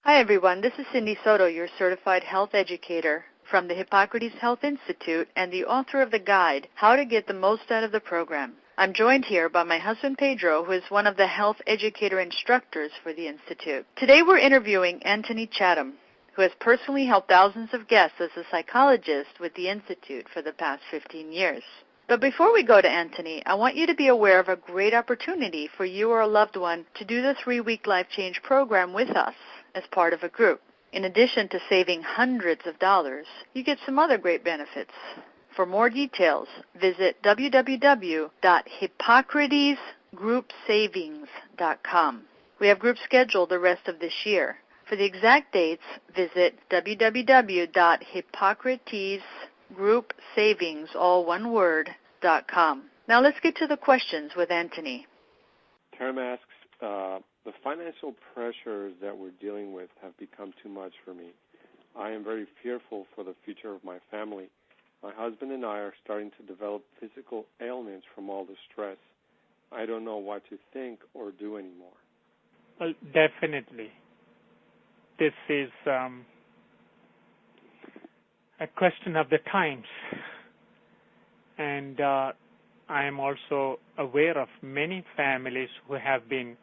Hi, everyone. This is Cindy Soto, your certified health educator from the Hippocrates Health Institute and the author of the guide, How to Get the Most Out of the Program. I'm joined here by my husband, Pedro, who is one of the health educator instructors for the Institute. Today we're interviewing Antony Chatham, who has personally helped thousands of guests as a psychologist with the Institute for the past 15 years. But before we go to Antony, I want you to be aware of a great opportunity for you or a loved one to do the 3-week Life Change program with us as part of a group. In addition to saving hundreds of dollars, you get some other great benefits. For more details, visit www.hippocratesgroupsavings.com. We have groups scheduled the rest of this year. For the exact dates, visit www.hippocratesgroupsavings.com. Now let's get to the questions with Antony. Term asks, the financial pressures that we're dealing with have become too much for me. I am very fearful for the future of my family. My husband and I are starting to develop physical ailments from all the stress. I don't know what to think or do anymore. Well, definitely. This is a question of the times. And I am also aware of many families who have been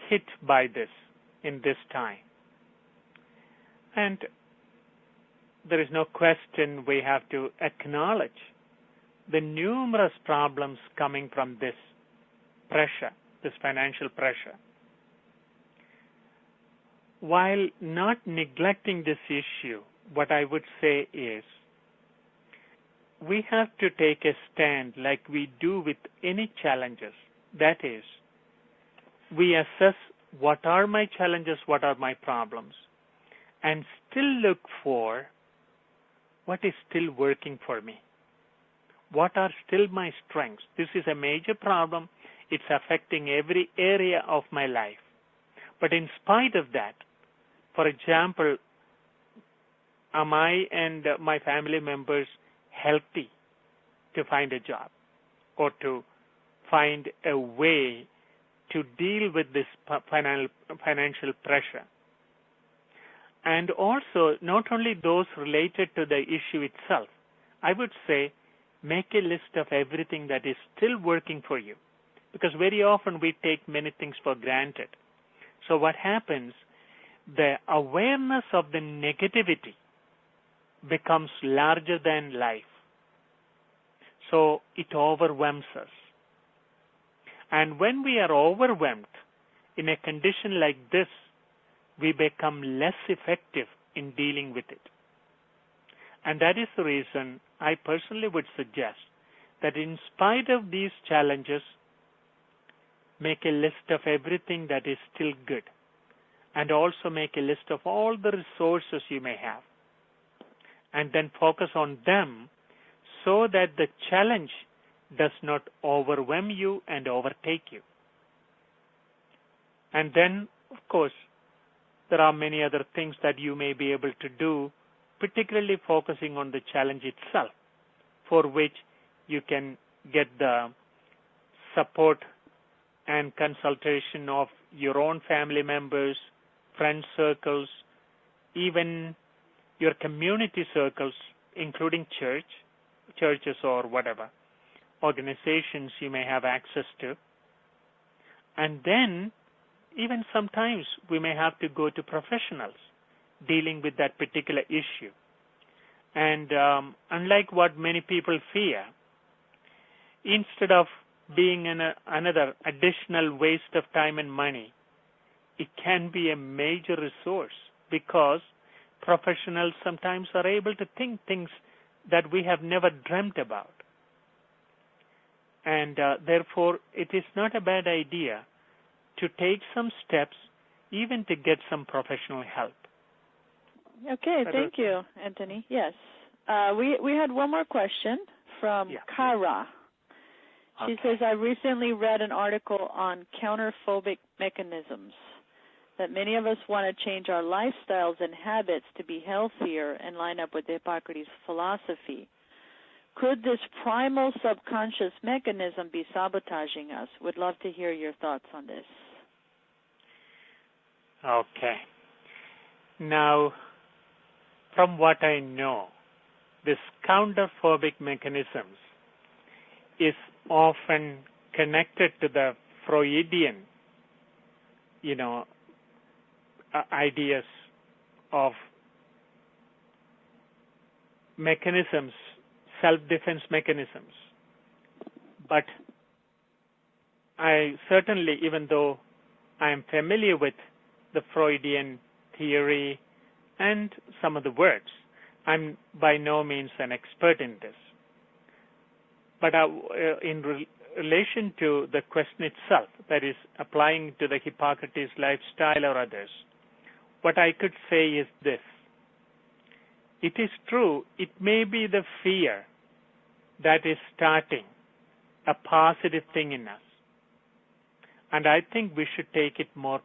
hit by this in this time. And there is no question we have to acknowledge the numerous problems coming from this pressure, this financial pressure. While not neglecting this issue, what I would say is we have to take a stand like we do with any challenges. That is, we assess what are my challenges, what are my problems, and still look for what is still working for me. What are still my strengths? This is a major problem. It's affecting every area of my life. But in spite of that, for example, am I and my family members healthy to find a job or to find a way to deal with this financial pressure? And also, not only those related to the issue itself, I would say make a list of everything that is still working for you, because very often we take many things for granted. So what happens, the awareness of the negativity becomes larger than life. So it overwhelms us. And when we are overwhelmed in a condition like this, we become less effective in dealing with it. And that is the reason I personally would suggest that in spite of these challenges, make a list of everything that is still good, and also make a list of all the resources you may have, and then focus on them so that the challenge does not overwhelm you and overtake you. And then, of course, there are many other things that you may be able to do, particularly focusing on the challenge itself, for which you can get the support and consultation of your own family members, friend circles, even your community circles, including churches or whatever, organizations you may have access to. And then, even sometimes we may have to go to professionals dealing with that particular issue. And unlike what many people fear, instead of being another additional waste of time and money, it can be a major resource, because professionals sometimes are able to think things that we have never dreamt about. And therefore, it is not a bad idea to take some steps, even to get some professional help. Okay, thank you, Antony. Yes. We had one more question from Kara. She says, I recently read an article on counterphobic mechanisms, that many of us want to change our lifestyles and habits to be healthier and line up with the Hippocrates philosophy. Could this primal subconscious mechanism be sabotaging us? Would love to hear your thoughts on this. Okay. Now, from what I know, this counterphobic mechanisms is often connected to the Freudian, ideas of mechanisms, self-defense mechanisms. But I certainly, even though I am familiar with the Freudian theory and some of the words, I'm by no means an expert in this. But in relation to the question itself, that is applying to the Hippocrates lifestyle or others, what I could say is this. It is true, it may be the fear that is starting a positive thing in us. And I think we should take it more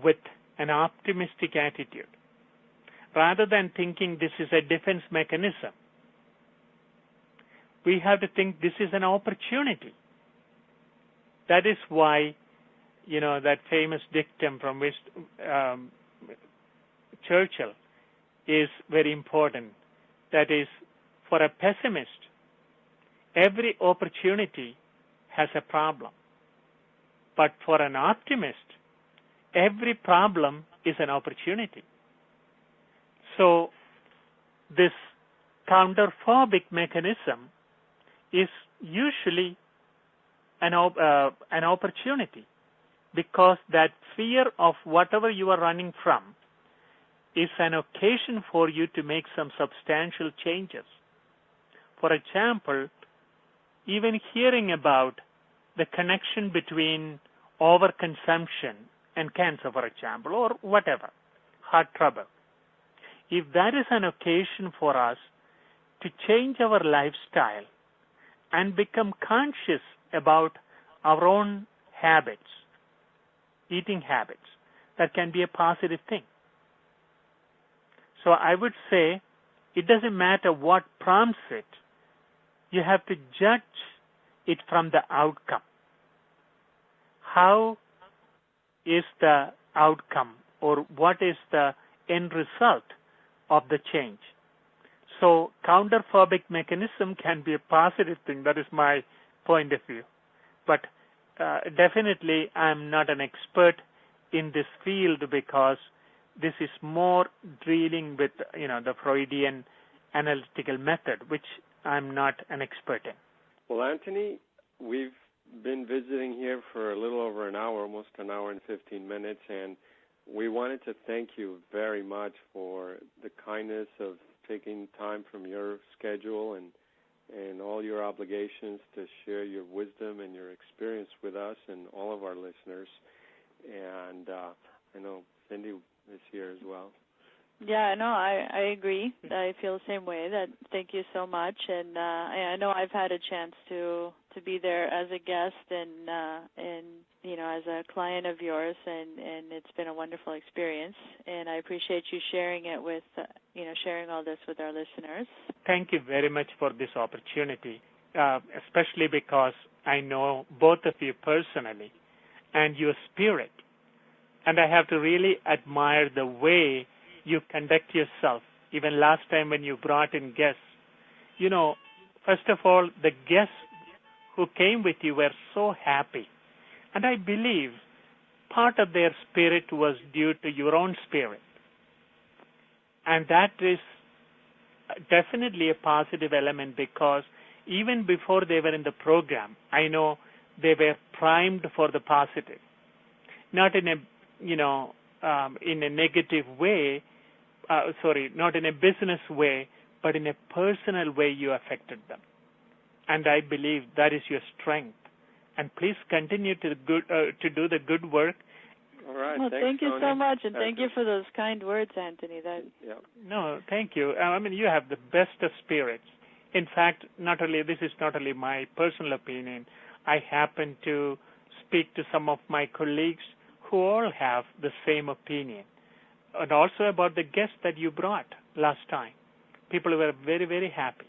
with an optimistic attitude, rather than thinking this is a defense mechanism. We have to think this is an opportunity. That is why, that famous dictum from Churchill is very important. That is, for a pessimist, every opportunity has a problem. But for an optimist, every problem is an opportunity. So this counterphobic mechanism is usually an opportunity, because that fear of whatever you are running from is an occasion for you to make some substantial changes. For example, even hearing about the connection between overconsumption and cancer, for example, or whatever, heart trouble. If that is an occasion for us to change our lifestyle and become conscious about our own habits, eating habits, that can be a positive thing. So I would say it doesn't matter what prompts it. You have to judge it from the outcome. How is the outcome, or what is the end result of the change? So counterphobic mechanism can be a positive thing. That is my point of view. But definitely I'm not an expert in this field, because this is more dealing with the Freudian analytical method, which I'm not an expert in. Well, Antony, we've been visiting here for a little over an hour, almost an hour and 15 minutes, and we wanted to thank you very much for the kindness of taking time from your schedule and all your obligations to share your wisdom and your experience with us and all of our listeners. And I know Cindy is here as well. Yeah, no, I agree. I feel the same way. Thank you so much. And I know I've had a chance to be there as a guest and as a client of yours, and it's been a wonderful experience. And I appreciate you sharing it with sharing all this with our listeners. Thank you very much for this opportunity, especially because I know both of you personally and your spirit, and I have to really admire the way you conduct yourself. Even last time when you brought in guests, first of all, the guests who came with you were so happy. And I believe part of their spirit was due to your own spirit. And that is definitely a positive element, because even before they were in the program, I know they were primed for the positive. Not in a, in a negative way, not in a business way, but in a personal way you affected them. And I believe that is your strength. And please continue to do the good work. All right. Well, thanks, thank you Tony. so much, and thank you for those kind words, Antony. No, thank you. You have the best of spirits. In fact, this is not only my personal opinion. I happen to speak to some of my colleagues who all have the same opinion. And also about the guest that you brought last time. People were very, very happy.